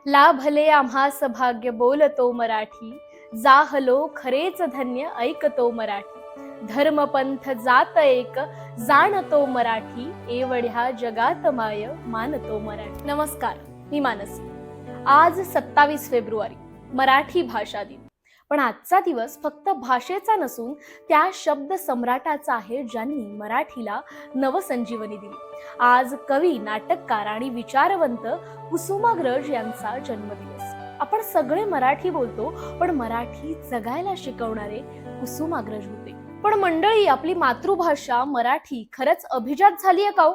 लाभले आम्हास भाग्य बोलतो मराठी, जाहलो खरेच धन्य ऐकतो मराठी। धर्म पंथ जात एक जाणतो मराठी, एवढ्या जगात माय मानतो मराठी। नमस्कार, मी मानसी। आज 27 फेब्रुवारी मराठी भाषा दिन। पण आजचा दिवस फक्त भाषेचा नसून त्या शब्द सम्राटाचा आहे ज्यांनी मराठीला नवसंजीवनी दिली। आज कवी, नाटककार आणि विचारवंत कुसुमाग्रज यांचा जन्मदिवस। आपण सगळे मराठी बोलतो, पण मराठी जगायला शिकवणारे कुसुमाग्रज होते। पण मंडळी, आपली मातृभाषा मराठी खरंच अभिजात झाली आहे का हो?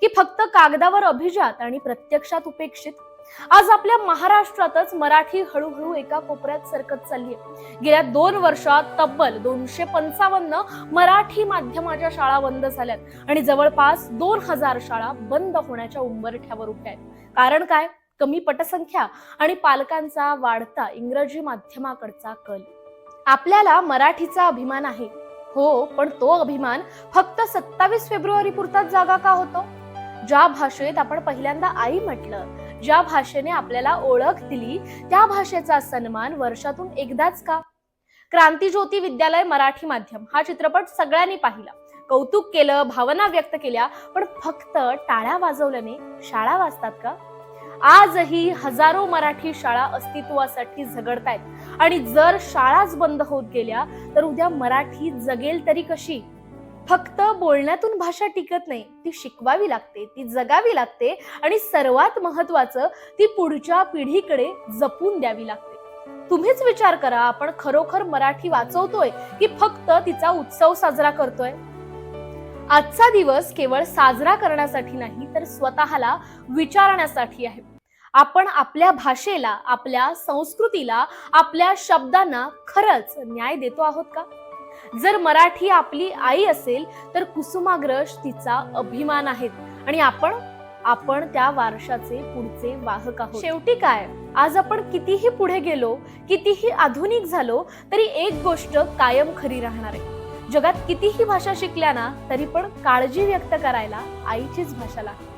की फक्त कागदावर अभिजात आणि प्रत्यक्षात उपेक्षित? आज आपल्या महाराष्ट्रातच मराठी हळूहळू एका कोपऱ्यात सरकत चालली आहे। गेल्या 2 वर्षात तब्बल 255 मराठी माध्यमाच्या शाळा बंद झाल्यात आणि जवळपास 2000 शाळा बंद होण्याच्या उंबरठ्यावर उभ्या आहेत। कारण काय? कमी पटसंख्या आणि पालकांचा वाढता इंग्रजी माध्यमाकडचा कल। आपल्याला मराठीचा अभिमान आहे, हो, पण तो अभिमान फक्त 27 फेब्रुवारी पुरताच जागा का होतो? ज्या भाषेत आपण पहिल्यांदा आई म्हटलं, ज्या भाषेने आपल्याला ओळख दिली, त्या भाषेचा सन्मान वर्षातून एकदाच का? क्रांतिज्योती विद्यालय मराठी माध्यम हा चित्रपट सगळ्यांनी पाहिला, कौतुक केलं, भावना व्यक्त केल्या, पण फक्त टाळ्या वाजवल्याने शाळा वाचतात का? आजही हजारो मराठी शाळा अस्तित्वासाठी झगडतायत आणि जर शाळाच बंद होत गेल्या तर उद्या मराठी जगेल तरी कशी? फक्त बोलण्यातून भाषा टिकत नाही, ती शिकवावी लागते, ती जगावी लागते आणि सर्वात महत्त्वाचं, ती पुढच्या पिढीकडे जपून द्यावी लागते। तुम्हीच विचार करा, आपण खरोखर मराठी वाचवतोय की फक्त तिचा उत्सव साजरा करतोय? आजचा दिवस केवळ साजरा करण्यासाठी नाही, तर स्वतःला विचारण्यासाठी आहे। आपण आपल्या भाषेला, आपल्या संस्कृतीला, आपल्या शब्दांना खरंच न्याय देतो आहोत का? जर मराठी आपली आई असेल तर कुसुमाग्रज तिचा अभिमान आहेत आणि आपण त्या वारशाचे पुढचे वाहक आहोत। शेवटी काय, आज आपण कितीही पुढे गेलो, कितीही आधुनिक झालो, तरी एक गोष्ट कायम खरी राहणार आहे। जगात कितीही भाषा शिकल्या ना, तरी पण काळजी व्यक्त करायला आईचीच भाषा लागते।